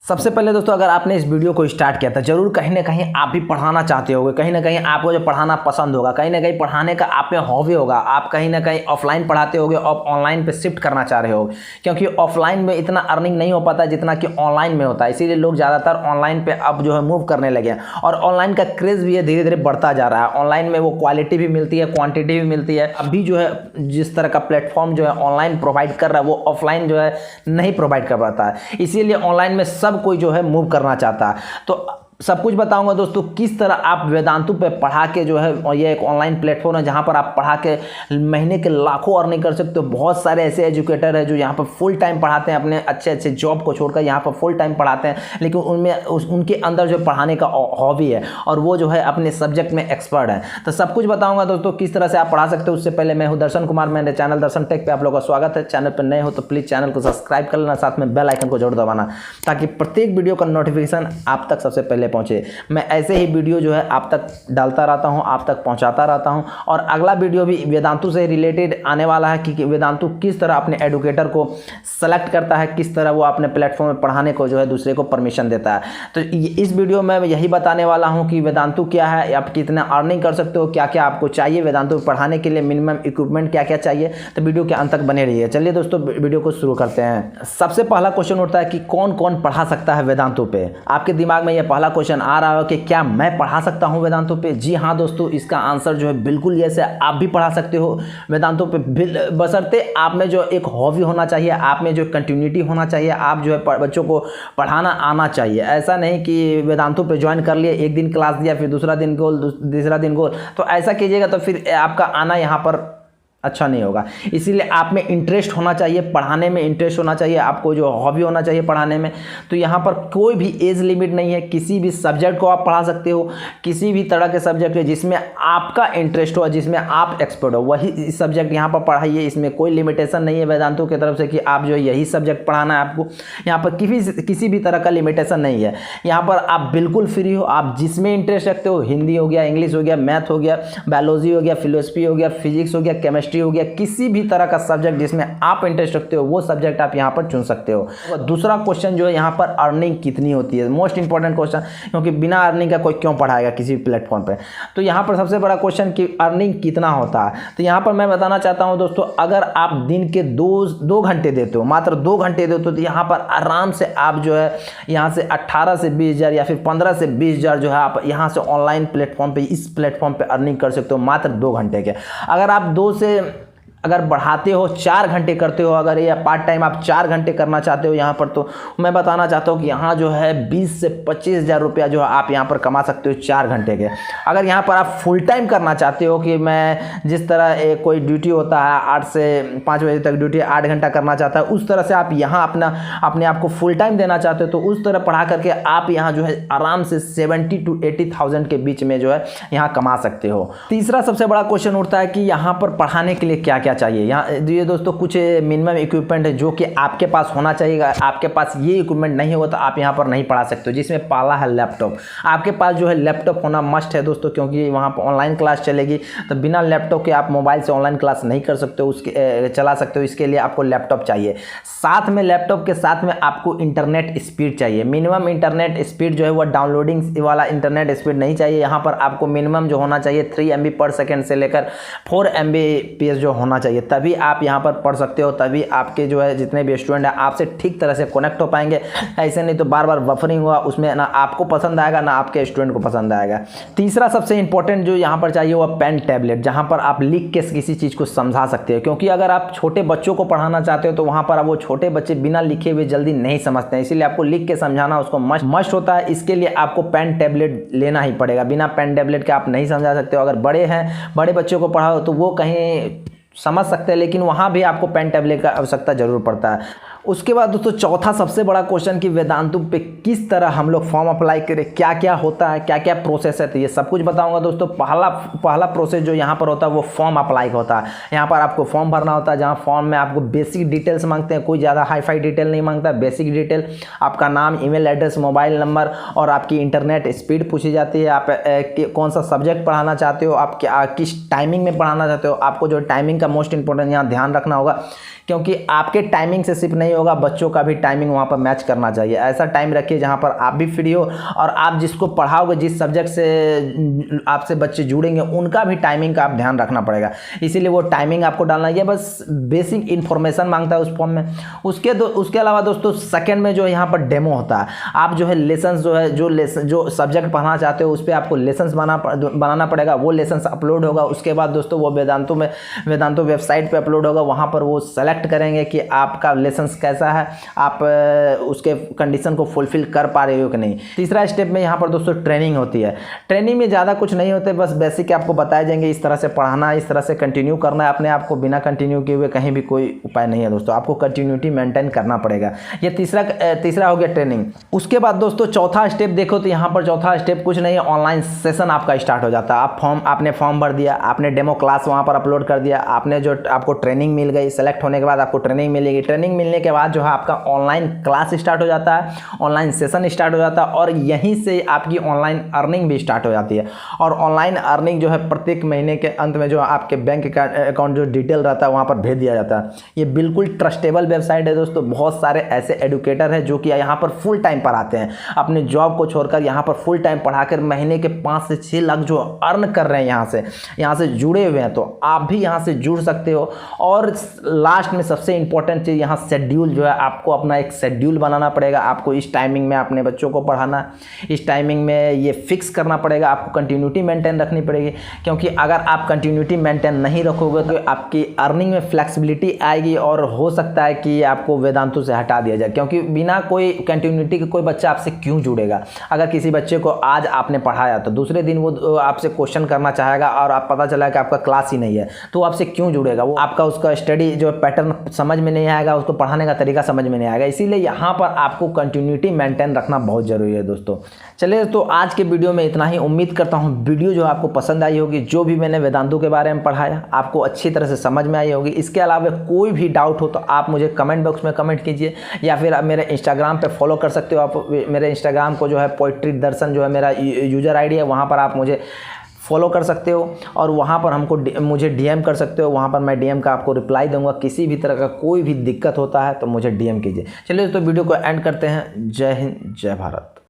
सबसे पहले दोस्तों अगर आपने इस वीडियो को स्टार्ट किया था जरूर कहीं ना कहीं आप भी पढ़ाना चाहते होगे, कहीं ना कहीं आपको जो पढ़ाना पसंद होगा, कहीं ना कहीं पढ़ाने का आप में हॉबी होगा, आप कहीं ना कहीं ऑफलाइन पढ़ाते होगे और ऑनलाइन पे शिफ्ट करना चाह रहे होगे क्योंकि ऑफलाइन में इतना अर्निंग नहीं हो पाता जितना कि ऑनलाइन में होता है। इसीलिए लोग ज़्यादातर ऑनलाइन पे अब जो है मूव करने लगे हैं और ऑनलाइन का क्रेज़ भी है धीरे धीरे बढ़ता जा रहा है। ऑनलाइन में वो क्वालिटी भी मिलती है, क्वान्टिटी भी मिलती है। अभी जो है जिस तरह का प्लेटफॉर्म जो है ऑनलाइन प्रोवाइड कर रहा है वो ऑफलाइन जो है नहीं प्रोवाइड कर पाता है। इसीलिए ऑनलाइन में सब कोई जो है मूव करना चाहता है। तो सब कुछ बताऊंगा दोस्तों किस तरह आप वेदांतु पे पढ़ा के जो है, और ये एक ऑनलाइन प्लेटफॉर्म है जहां पर आप पढ़ा के महीने के लाखों अर्निंग कर सकते हो। बहुत सारे ऐसे एजुकेटर हैं जो यहां पर फुल टाइम पढ़ाते हैं, अपने अच्छे अच्छे जॉब को छोड़कर यहां पर फुल टाइम पढ़ाते हैं, लेकिन उनमें उनके अंदर जो पढ़ाने का हॉबी है और वो जो है अपने सब्जेक्ट में एक्सपर्ट है। तो सब कुछ बताऊँगा दोस्तों किस तरह से आप पढ़ा सकते हो। उससे पहले मैं हूँ दर्शन कुमार, मेरे चैनल दर्शन टेक पे आप लोगों का स्वागत है। चैनल पर नए हो तो प्लीज़ चैनल को सब्सक्राइब कर लेना, साथ में बेल आइकन को जरूर दबाना ताकि प्रत्येक वीडियो का नोटिफिकेशन आप तक सबसे पहले पहुँचे। मैं ऐसे ही वीडियो जो है आप तक डालता रहता हूं, आप तक पहुंचाता रहता हूं। और अगला वीडियो भी वेदांतु से रिलेटेड आने वाला है कि वेदांतु किस तरह अपने एडुकेटर को सेलेक्ट करता है, किस तरह वो अपने प्लेटफॉर्म में पढ़ाने को जो है दूसरे को परमिशन देता है। तो इस वीडियो में मैं यही बताने वाला हूं कि वेदांतु क्या है, आप कितना अर्निंग कर सकते हो, क्या क्या आपको चाहिए वेदांतु पढ़ाने के लिए, मिनिमम इक्विपमेंट क्या क्या चाहिए। तो वीडियो के अंत तक बने रहिए। चलिए दोस्तों वीडियो को शुरू करते हैं। सबसे पहला क्वेश्चन उठता है कि कौन कौन पढ़ा सकता है वेदांतु पे। आपके दिमाग में यह पहला क्वेश्चन आ रहा है कि क्या मैं पढ़ा सकता हूं वेदांतु पे। जी हाँ दोस्तों, इसका आंसर जो है बिल्कुल यस है। आप भी पढ़ा सकते हो वेदांतु पे, बशर्ते आप में जो एक हॉबी होना चाहिए, आप में जो कंटिन्यूटी होना चाहिए, आप जो है बच्चों को पढ़ाना आना चाहिए। ऐसा नहीं कि वेदांतु पे ज्वाइन कर लिए, एक दिन क्लास दिया फिर दूसरा दिन गोल, तीसरा दिन गोल, तो ऐसा कीजिएगा तो फिर आपका आना यहाँ पर अच्छा नहीं होगा। इसीलिए आप में इंटरेस्ट होना चाहिए, पढ़ाने में इंटरेस्ट होना चाहिए, आपको जो हॉबी होना चाहिए पढ़ाने में। तो यहाँ पर कोई भी एज लिमिट नहीं है, किसी भी सब्जेक्ट को आप पढ़ा सकते हो, किसी भी तरह के सब्जेक्ट है जिसमें आपका इंटरेस्ट हो, जिसमें आप एक्सपर्ट हो वही सब्जेक्ट यहाँ पर पढ़ाइए। इसमें कोई लिमिटेशन नहीं है वेदांतु की तरफ से कि आप जो यही सब्जेक्ट पढ़ाना है आपको। यहाँ पर किसी भी तरह का लिमिटेशन नहीं है। यहाँ पर आप बिल्कुल फ्री हो, आप जिसमें इंटरेस्ट रखते हो, हिंदी हो गया, इंग्लिश हो गया, मैथ हो गया, बायोलॉजी हो गया, फिलोसफी हो गया, फिजिक्स हो गया, केमिस्ट्री हो गया, किसी भी तरह का सब्जेक्ट जिसमें आप इंटरेस्ट रखते हो वो सब्जेक्ट आप यहां पर चुन सकते हो। दूसरा क्वेश्चन जो है यहां पर अर्निंग कितनी होती है, मोस्ट इंपॉर्टेंट क्वेश्चन, क्योंकि बिना अर्निंग का कोई क्यों पढ़ाएगा किसी भी प्लेटफॉर्म पे। तो यहां पर सबसे बड़ा क्वेश्चन कि अर्निंग कितना होता है। तो यहां पर मैं बताना चाहता हूं दोस्तों, अगर आप दिन के दो घंटे देते हो, मात्र 2 घंटे देते हो, तो यहां पर आराम से आप जो है यहां से 18 से 20 हज़ार या फिर 15 से 20 हज़ार जो है आप यहां से ऑनलाइन प्लेटफॉर्म पे, इस प्लेटफॉर्म पे अर्निंग कर सकते हो मात्र 2 घंटे के। अगर आप अगर बढ़ाते हो 4 घंटे करते हो, अगर या पार्ट टाइम आप 4 घंटे करना चाहते हो यहाँ पर, तो मैं बताना चाहता हूँ कि यहाँ जो है 20 से 25 हज़ार रुपया जो है आप यहाँ पर कमा सकते हो 4 घंटे के। अगर यहाँ पर आप फुल टाइम करना चाहते हो कि मैं जिस तरह कोई ड्यूटी होता है 8 से 5 बजे तक ड्यूटी 8 घंटा करना चाहता है, उस तरह से आप यहाँ अपने आप को फुल टाइम देना चाहते हो, तो उस तरह पढ़ा करके आप यहाँ जो है आराम से 70 to 80,000 के बीच में जो है यहाँ कमा सकते हो। तीसरा सबसे बड़ा क्वेश्चन उठता है कि यहाँ पर पढ़ाने के लिए क्या क्या चाहिए। यहाँ ये दोस्तों कुछ मिनिमम इक्विपमेंट है जो कि आपके पास होना चाहिए। आपके पास ये इक्विपमेंट नहीं होगा तो आप यहाँ पर नहीं पढ़ा सकते हो, जिसमें पहला है लैपटॉप। आपके पास जो है लैपटॉप होना मस्ट है दोस्तों, क्योंकि वहाँ पर ऑनलाइन क्लास चलेगी, तो बिना लैपटॉप के आप मोबाइल से ऑनलाइन क्लास नहीं कर सकते हो, उसके चला सकते हो। इसके लिए आपको लैपटॉप चाहिए। साथ में लैपटॉप के साथ में आपको इंटरनेट स्पीड चाहिए। मिनिमम इंटरनेट स्पीड जो है वो डाउनलोडिंग वाला इंटरनेट स्पीड नहीं चाहिए। यहाँ पर आपको मिनिमम जो होना चाहिए 3 MB पर सेकेंड से लेकर 4 Mbps जो होना चाहिए, तभी आप यहाँ पर पढ़ सकते हो। तभी आपके जो है जितने भी स्टूडेंट हैं आपसे ठीक तरह से कनेक्ट हो पाएंगे। ऐसे नहीं तो बार बार बफरिंग हुआ, उसमें ना आपको पसंद आएगा ना आपके स्टूडेंट को पसंद आएगा। तीसरा सबसे इंपॉर्टेंट जो यहाँ पर चाहिए वो पेन टैबलेट, जहाँ पर आप लिख के किसी चीज़ को समझा सकते हो। क्योंकि अगर आप छोटे बच्चों को पढ़ाना चाहते हो तो वहाँ पर वो छोटे बच्चे बिना लिखे हुए जल्दी नहीं समझते हैं, इसीलिए आपको लिख के समझाना उसको मस्ट होता है। इसके लिए आपको पेन टैबलेट लेना ही पड़ेगा। बिना पेन टैबलेट के आप नहीं समझा सकते हो। अगर बड़े हैं, बड़े बच्चों को पढ़ाओ तो वो कहीं समझ सकते हैं, लेकिन वहाँ भी आपको पेन टैबलेट का आवश्यकता जरूर पड़ता है। उसके बाद दोस्तों चौथा सबसे बड़ा क्वेश्चन कि वेदांतु पे किस तरह हम लोग फॉर्म अप्लाई करें, क्या क्या होता है, क्या क्या प्रोसेस है, तो ये सब कुछ बताऊंगा दोस्तों। पहला प्रोसेस जो यहाँ पर होता है वो फॉर्म अप्लाई का होता है। यहाँ पर आपको फॉर्म भरना होता है, जहाँ फॉर्म में आपको बेसिक डिटेल्स मांगते हैं, कोई ज़्यादा हाईफाई डिटेल नहीं मांगता। बेसिक डिटेल आपका नाम, ईमेल एड्रेस, मोबाइल नंबर और आपकी इंटरनेट स्पीड पूछी जाती है। आप कौन सा सब्जेक्ट पढ़ाना चाहते हो, आप किस टाइमिंग में पढ़ाना चाहते हो। आपको जो टाइमिंग का मोस्ट इंपॉर्टेंट यहाँ ध्यान रखना होगा, क्योंकि आपके टाइमिंग से सिर्फ नहीं नहीं होगा, बच्चों का भी टाइमिंग वहाँ पर मैच करना चाहिए। ऐसा टाइम रखिए जहाँ पर आप भी फ्री हो और आप जिसको पढ़ाओगे, जिस सब्जेक्ट से आपसे बच्चे जुड़ेंगे, उनका भी टाइमिंग का आप ध्यान रखना पड़ेगा। इसीलिए वो टाइमिंग आपको डालना है, बस बेसिक इन्फॉर्मेशन मांगता है उस फॉर्म में। उसके अलावा दोस्तों सेकंड में जो यहाँ पर डेमो होता है, आप जो है लेसन्स जो है, जो सब्जेक्ट पढ़ना चाहते हो उस पर आपको लेसन्स बनाना पड़ेगा। वो लेसन्स अपलोड होगा। उसके बाद दोस्तों वो वेदांतो वेबसाइट पे अपलोड होगा। वहाँ पर वो सेलेक्ट करेंगे कि आपका लेसन्स कैसा है, आप उसके कंडीशन को फुलफिल कर पा रहे हो कि नहीं। तीसरा स्टेप में यहाँ पर दोस्तों ट्रेनिंग होती है। ट्रेनिंग में ज़्यादा कुछ नहीं होते, बस बेसिक आपको बताए जाएंगे इस तरह से पढ़ाना है, इस तरह से कंटिन्यू करना है अपने आप को। बिना कंटिन्यू किए हुए कहीं भी कोई उपाय नहीं है दोस्तों, आपको कंटिन्यूटी मेंटेन करना पड़ेगा। ये तीसरा हो गया ट्रेनिंग। उसके बाद दोस्तों चौथा स्टेप देखो तो यहाँ पर चौथा स्टेप कुछ नहीं है, ऑनलाइन सेशन आपका स्टार्ट हो जाता है। आपने फॉर्म भर दिया, आपने डेमो क्लास वहाँ पर अपलोड कर दिया, आपने जो आपको ट्रेनिंग मिल गई, सेलेक्ट होने के बाद आपको ट्रेनिंग मिलेगी। ट्रेनिंग मिलने के बाद जो है आपका ऑनलाइन क्लास स्टार्ट हो जाता है, ऑनलाइन सेशन स्टार्ट हो जाता है और यहीं से आपकी ऑनलाइन अर्निंग भी स्टार्ट हो जाती है। और ऑनलाइन अर्निंग जो है प्रत्येक महीने के अंत में जो आपके बैंक अकाउंट जो डिटेल रहता है वहाँ पर भेज दिया जाता है। ये बिल्कुल ट्रस्टेबल वेबसाइट है दोस्तों। बहुत सारे ऐसे एडुकेटर हैं जो कि यहाँ पर फुल टाइम पढ़ाते हैं, अपने जॉब को छोड़कर यहाँ पर फुल टाइम पढ़ाकर महीने के 5 से 6 लाख जो अर्न कर रहे हैं यहाँ से जुड़े हुए हैं। तो आप भी यहाँ से जुड़ सकते हो। और लास्ट में सबसे इंपॉर्टेंट चीज़ यहाँ शेड्यूल जो है, आपको अपना एक शेड्यूल बनाना पड़ेगा। आपको इस टाइमिंग में अपने बच्चों को पढ़ाना, इस टाइमिंग में ये फिक्स करना पड़ेगा। आपको कंटिन्यूटी मेंटेन रखनी पड़ेगी, क्योंकि अगर आप कंटिन्यूटी मेंटेन नहीं रखोगे तो आपकी अर्निंग में फ्लेक्सिबिलिटी आएगी और हो सकता है कि आपको वेदांतु से हटा दिया जाए, क्योंकि बिना कोई कंटिन्यूटी के कोई बच्चा आपसे क्यों जुड़ेगा। अगर किसी बच्चे को आज आपने पढ़ाया तो दूसरे दिन वो आपसे क्वेश्चन करना चाहेगा और आप पता चला कि आपका क्लास ही नहीं है, तो आपसे क्यों जुड़ेगा। वो आपका उसका स्टडी जो पैटर्न समझ में नहीं आएगा, उसको पढ़ाने का तरीका समझ में नहीं आएगा। इसीलिए यहाँ पर आपको कंटिन्यूटी मेंटेन रखना बहुत ज़रूरी है दोस्तों। चलिए तो आज के वीडियो में इतना ही। उम्मीद करता हूँ वीडियो जो आपको पसंद आई होगी। जो भी मैंने वेदांतु के बारे में पढ़ाया आपको अच्छी तरह से समझ में आई होगी। इसके अलावा कोई भी डाउट हो तो आप मुझे कमेंट बॉक्स में कमेंट कीजिए, या फिर आप मेरे इंस्टाग्राम पे फॉलो कर सकते हो। आप मेरे इंस्टाग्राम को जो है पोइट्री दर्शन जो है मेरा यूज़र आईडी है, वहाँ पर आप मुझे फॉलो कर सकते हो और वहाँ पर मुझे डीएम कर सकते हो। वहाँ पर मैं डीएम का आपको रिप्लाई दूंगा। किसी भी तरह का कोई भी दिक्कत होता है तो मुझे डीएम कीजिए। चलिए तो वीडियो को एंड करते हैं। जय हिंद, जय भारत।